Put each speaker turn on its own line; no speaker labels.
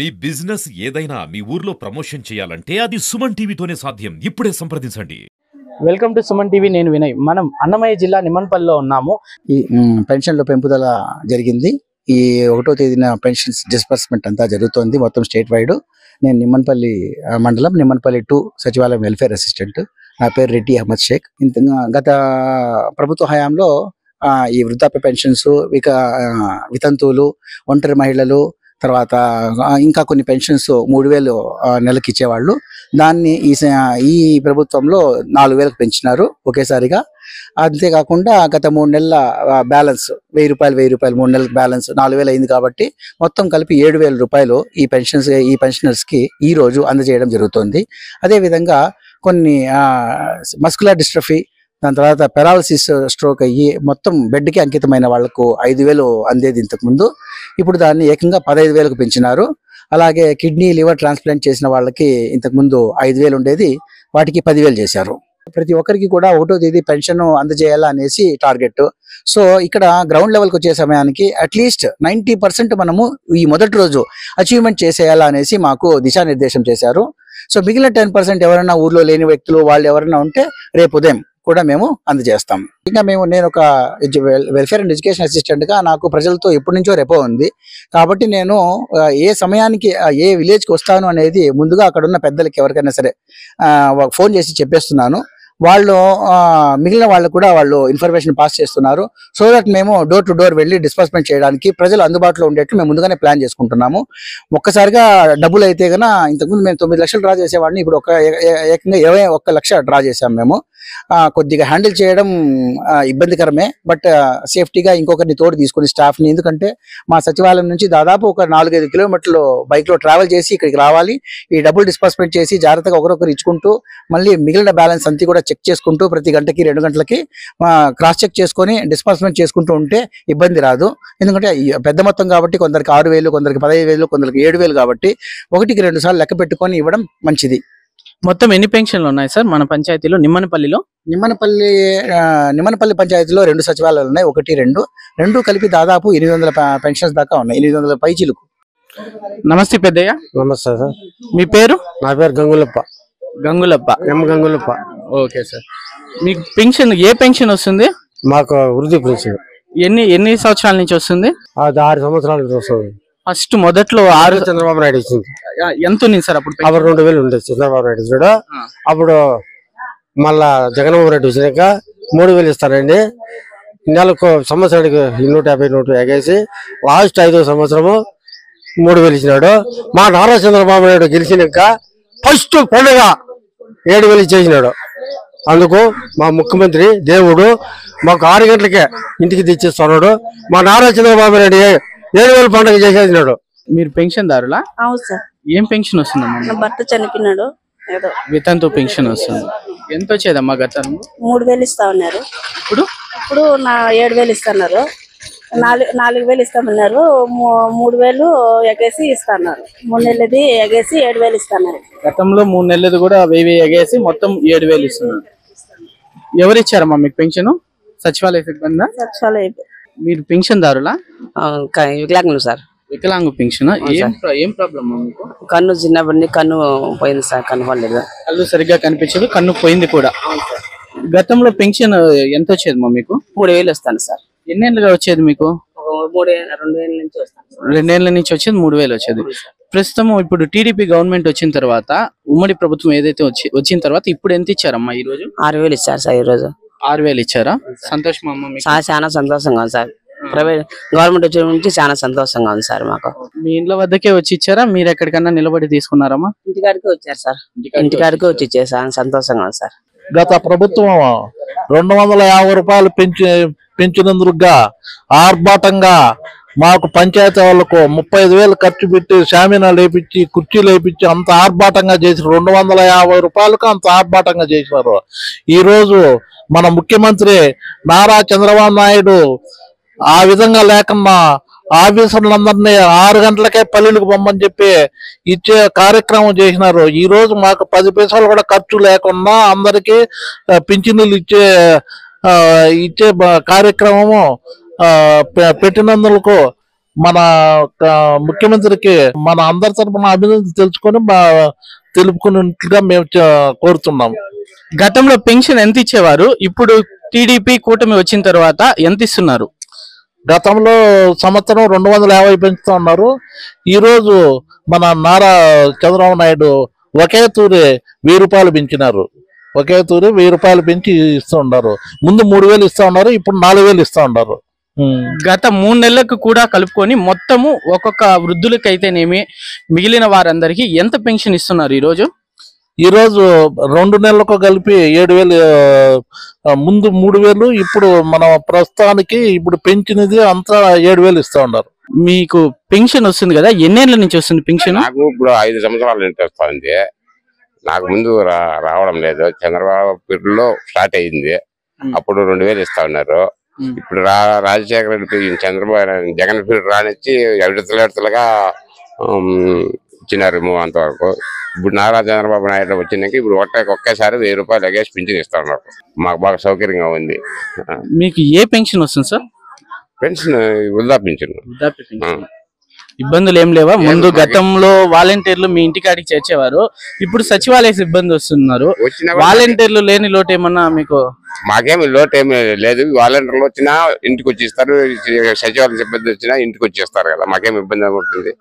మీ business ఏదైనా మీ ఊర్లో promotion చేయాలంటే అది సుమన్ టీవీతోనే సాధ్యం. ఇప్పుడే సంప్రదించండి.
Welcome to Suman TV. నేను వినయ్. మనం అన్నమయ్య జిల్లా నిమ్మన్పల్లిలో ఉన్నాము.
ఈ పెన్షన్ల పెంపుదల జరిగింది. ఈ 1వ తేదీన పెన్షన్స్ డిస్బర్స్మెంట్ అంతా జరుగుతోంది మొత్తం స్టేట్ వైడ్. నేను నిమ్మన్పల్లి మండలం నిమ్మన్పల్లి 2 సచివాలయం వెల్ఫేర్ అసిస్టెంట్. నా పేరు రెడ్డి అహ్మద్ షేక్. గత ప్రభుత్వ హయాంలో ఈ వృద్ధాప్య పెన్షన్స్, వితంతువులు, ఒంటరి మహిళలు, తర్వాత ఇంకా కొన్ని పెన్షన్స్ 3,000 నెలకి ఇచ్చేవాళ్ళు. దాన్ని ఈ ప్రభుత్వంలో 4,000కు పెంచినారు ఒకేసారిగా. అంతేకాకుండా గత 3 నెలల బ్యాలెన్స్ ₹1,000 3 నెలలకు బ్యాలెన్స్ 4,000 అయింది కాబట్టి మొత్తం కలిపి ₹7,000 ఈ పెన్షనర్స్కి ఈ రోజు అందజేయడం జరుగుతుంది. అదేవిధంగా కొన్ని మస్కులర్ డిస్ట్రఫీ, దాని తర్వాత పెరాలసిస్, స్ట్రోక్ అయ్యి మొత్తం బెడ్కి అంకితమైన వాళ్లకు 5,000 అందేది ఇంతకుముందు. ఇప్పుడు దాన్ని ఏకంగా 15,000కు పెంచినారు. అలాగే కిడ్నీ, లివర్ ట్రాన్స్ప్లాంట్ చేసిన వాళ్ళకి ఇంతకుముందు 5,000 ఉండేది, వాటికి 10,000 చేశారు. ప్రతి ఒక్కరికి కూడా 1వ తేదీ పెన్షన్ అందజేయాలా అనేసి టార్గెట్. సో ఇక్కడ గ్రౌండ్ లెవెల్కి వచ్చే సమయానికి అట్లీస్ట్ 90% మనము ఈ మొదటి రోజు అచీవ్మెంట్ చేసేయాలా అనేసి మాకు దిశానిర్దేశం చేశారు. సో మిగిలిన 10% ఎవరైనా ఊర్లో లేని వ్యక్తులు వాళ్ళు ఎవరైనా ఉంటే రేపు ఉదయం కూడా మేము అందజేస్తాం. ఇంకా నేను ఒక వెల్ఫేర్ అండ్ ఎడ్యుకేషన్ అసిస్టెంట్ గా నాకు ప్రజలతో ఎప్పటి నుంచో రెపో ఉంది. కాబట్టి నేను ఏ సమయానికి ఏ విలేజ్కి వస్తాను అనేది ముందుగా అక్కడ ఉన్న పెద్దలకి ఎవరికైనా సరే ఫోన్ చేసి చెప్పేస్తున్నాను. వాళ్ళు మిగిలిన వాళ్ళు కూడా వాళ్ళు ఇన్ఫర్మేషన్ పాస్ చేస్తున్నారు. సో దట్ మేము డోర్ టు డోర్ వెళ్ళి డిస్బర్స్మెంట్ చేయడానికి ప్రజలు అందుబాటులో ఉండేట్లు మేము ముందుగానే ప్లాన్ చేసుకుంటున్నాము. ఒక్కసారిగా డబ్బులు అయితే కన్నా ఇంతకుముందు మేము 9 లక్షలు డ్రా చేసేవాడిని, ఇప్పుడు ఏకంగా 21 లక్ష డ్రా చేసాం మేము. కొద్దిగా హ్యాండిల్ చేయడం ఇబ్బందికరమే, బట్ సేఫ్టీగా ఇంకొకరిని తోడు తీసుకుని స్టాఫ్ని, ఎందుకంటే మా సచివాలయం నుంచి దాదాపు ఒక 4-5 కిలోమీటర్లు బైక్లో ట్రావెల్ చేసి ఇక్కడికి రావాలి. ఈ డబ్బులు డిస్బర్స్మెంట్ చేసి జాగ్రత్తగా ఒకరొకరు ఇచ్చుకుంటూ మళ్ళీ మిగిలిన బ్యాలెన్స్ అంతా కూడా చెక్ చేసుకుంటూ ప్రతి గంటకి 2 గంటలకి క్రాస్ చెక్ చేసుకొని డిస్బర్స్మెంట్ చేసుకుంటూ ఉంటే ఇబ్బంది రాదు. ఎందుకంటే పెద్ద మొత్తం కాబట్టి కొందరికి 6,000, కొందరికి 15,000, కొందరికి 7,000 కాబట్టి 1కి 2 సార్లు లెక్క పెట్టుకొని ఇవ్వడం మంచిది.
మొత్తం ఎన్ని పెన్షన్లు ఉన్నాయి సార్ మన పంచాయతీలో? నిమ్మనపల్లి పంచాయతీలో 2 సచివాలయాలు ఉన్నాయి, 1, 2 కలిపి దాదాపు 800 పెన్షన్స్ దాకా ఉన్నాయి, 800 పైచిలుకు. నమస్తే పెద్దయ్య.
నమస్తే సార్.
మీ పేరు?
నా పేరు గంగులప్ప.
గంగులప్ప. Okay sir. మీకు పెన్షన్ ఏ పెన్షన్ వస్తుంది?
మాకు వృద్ధి పెన్షన్.
ఎన్ని సంవత్సరాల నుంచి వస్తుంది?
అది 6 సంవత్సరాల నుంచి వస్తుంది.
ఫస్ట్ మొదట్లో 6
చంద్రబాబు నాయుడు ఇచ్చింది.
ఎంత ఉంది సార్ అప్పుడు?
2,000 ఉండేది చంద్రబాబు నాయుడు ఇచ్చాడు. అప్పుడు మళ్ళా జగన్మోహన్ రెడ్డి వచ్చినాక 3,000 ఇస్తారండి. నెలకు సంవత్సరానికి 150 నోట్లు ఎగేసి లాస్ట్ 5వ సంవత్సరము 3,000 ఇచ్చినాడు. మా నారా చంద్రబాబు నాయుడు గెలిచినాక ఫస్ట్ పండుగ 7,000 ఇచ్చేసినాడు. అందుకు మా ముఖ్యమంత్రి దేవుడు మాకు 6 గంటలకే ఇంటికి తెచ్చిస్తున్నాడు. మా నారా చంద్రబాబు నాయుడు 7,000 పండుగ చేసేసినాడు.
మీరు పెన్షన్ దారులా?
అవును సార్.
ఏం పెన్షన్ వస్తుందమ్మా?
నా భర్త చనిపోయినాడు, ఏదో
వితంతు పెన్షన్ వస్తుంది. ఎంత వచ్చేదమ్మా గతంలో?
3,000 ఇస్తా ఉన్నారు. ఇప్పుడు నా 7,000 ఇస్తున్నారు. 4,000 ఇస్తామన్నారు. 3,000 ఎగేసి ఇస్తున్నారు. 3 నెలలది ఎగేసి 7,000 ఇస్తున్నారు.
గతంలో 3 నెలలది కూడా 1,000 ఎగేసి మొత్తం 7,000 ఇస్తున్నారు. ఎవరు ఇచ్చారమ్మా మీకు పెన్షన్? సచివాలయ సిబ్బంది?
సచివాలయం.
మీరు పెన్షన్ దారులా?
వికలాంగులు సార్.
వికలాంగు పెన్షన్. ఏం ప్రాబ్లమ్ మీకు?
కన్ను చిన్నప్పటి కన్ను పోయింది సార్, కన్ను పడలేదు.
కళ్ళు సరిగ్గా కనిపించదు, కన్ను పోయింది కూడా. గతంలో పెన్షన్ ఎంత వచ్చేది మా మీకు?
3,000 వస్తాను సార్.
ఎన్నేళ్ళుగా వచ్చేది మీకు?
2 నుంచి వస్తాను.
2 ఏళ్ల నుంచి వచ్చేది 3,000 వచ్చేది. ప్రస్తుతం ఇప్పుడు టీడీపీ గవర్నమెంట్ వచ్చిన తర్వాత, ఉమ్మడి ప్రభుత్వం ఏదైతే వచ్చిన తర్వాత ఇప్పుడు ఎంత ఇచ్చారమ్మా ఈ రోజు?
6,000 ఇచ్చారు సార్. ఈ రోజు
6,000 ఇచ్చారా? సంతోషం అమ్మా మీకు?
చాలా సంతోషంగా ఉంది సార్. ప్రైవేట్ గవర్నమెంట్ వచ్చిన నుంచి చాలా సంతోషంగా ఉంది సార్ మాకు.
మీ ఇంట్లో వద్దకే వచ్చి ఇచ్చారా, మీరు ఎక్కడికన్నా నిలబడి తీసుకున్నారమ్మా?
ఇంటికాడికి వచ్చారు సార్. ఇంటికాడికి వచ్చి ఇచ్చేసారు. సంతోషంగా ఉంది సార్.
గత ప్రభుత్వం ₹250 పెంచినందుకుగా ఆర్భాటంగా మాకు పంచాయతీ వాళ్లకు 35,000 ఖర్చు పెట్టి షామీనా లేపించి కుర్చీలు వేపించి అంత ఆర్భాటంగా చేసి ₹250కు అంత ఆర్భాటంగా చేసినారు. ఈ రోజు మన ముఖ్యమంత్రి నారా చంద్రబాబు నాయుడు ఆ విధంగా లేకుండా ఆఫీసర్లందరినీ 6 గంటలకే పల్లెలకు పొమ్మని చెప్పి ఇచ్చే కార్యక్రమం చేసినారు. ఈ రోజు మాకు 10 పైసలు కూడా ఖర్చు లేకుండా అందరికీ పింఛన్లు ఇచ్చే కార్యక్రమము పెట్టినందుకు మన ముఖ్యమంత్రికి మన అందరి తరపున అభినందన తెలుసుకొని తెలుపుకున్నట్లుగా మేము కోరుతున్నాము.
గతంలో పెన్షన్ ఎంత ఇచ్చేవారు, ఇప్పుడు టీడీపీ కూటమి వచ్చిన తర్వాత ఎంత ఇస్తున్నారు?
గతంలో సంవత్సరం 250 పెంచుతా ఉన్నారు. ఈ రోజు మన నారా చంద్రబాబు నాయుడు ఒకే తూరి 1000 రూపాయలు పెంచినారు. ఒకే తూరి 1000 రూపాయలు పెంచి ఇస్తూ ఉన్నారు. ముందు 3000 ఇస్తా ఉన్నారు, ఇప్పుడు 4000 ఇస్తా ఉన్నారు.
గత 3 నెలలకు కూడా కలుపుకొని మొత్తము ఒక్కొక్క వృద్ధులకైతేనేమి మిగిలిన వారందరికీ ఎంత పెన్షన్ ఇస్తున్నారు ఈ రోజు?
2 నెలలకు కలిపి 7000, ముందు 3000, ఇప్పుడు మన ప్రస్తుతానికి ఇప్పుడు పెంచినది అంతా 7000 ఇస్తా ఉన్నారు.
మీకు పెన్షన్ వస్తుంది కదా, ఎన్నేళ్ల నుంచి వస్తుంది పెన్షన్?
నాకు ఇప్పుడు 5 సంవత్సరాల నుంచి వస్తుంది. నాకు ముందు రావడం లేదు. చంద్రబాబు పీరియడ్లో స్టార్ట్ అయింది. అప్పుడు 2000 ఇస్తా ఉన్నారు. ఇప్పుడు రాజశేఖర రెడ్డి చంద్రబాబు జగన్ పీరియడ్ రానిచ్చి విడతలుగా ఇచ్చినారు అంతవరకు. ఇప్పుడు నారా చంద్రబాబు నాయుడు వచ్చినాక ఇప్పుడు ఒకేసారి 1000 రూపాయలు ఎగేసి పింఛన్ ఇస్తా ఉన్నారు. మాకు బాగా సౌకర్యంగా ఉంది.
మీకు ఏ పెన్షన్ వస్తుంది సార్?
పెన్షన్ వృద్ధాప్య
ఇబ్బందులు ఏం లేవా? ముందు గతంలో వాలంటీర్లు మీ ఇంటికాడికి చేర్చేవారు, ఇప్పుడు సచివాలయ సిబ్బంది వస్తున్నారు. వాలంటీర్లు లేని లోటు ఏమన్నా మీకు?
మాకేమి లోటు ఏమి లేదు. వాలంటీర్లు వచ్చినా ఇంటికి వచ్చి ఇస్తారు, సచివాలయ సిబ్బంది వచ్చినా ఇంటికి వచ్చి ఇస్తారు కదా, మాకేమి ఇబ్బంది అవుతుంది.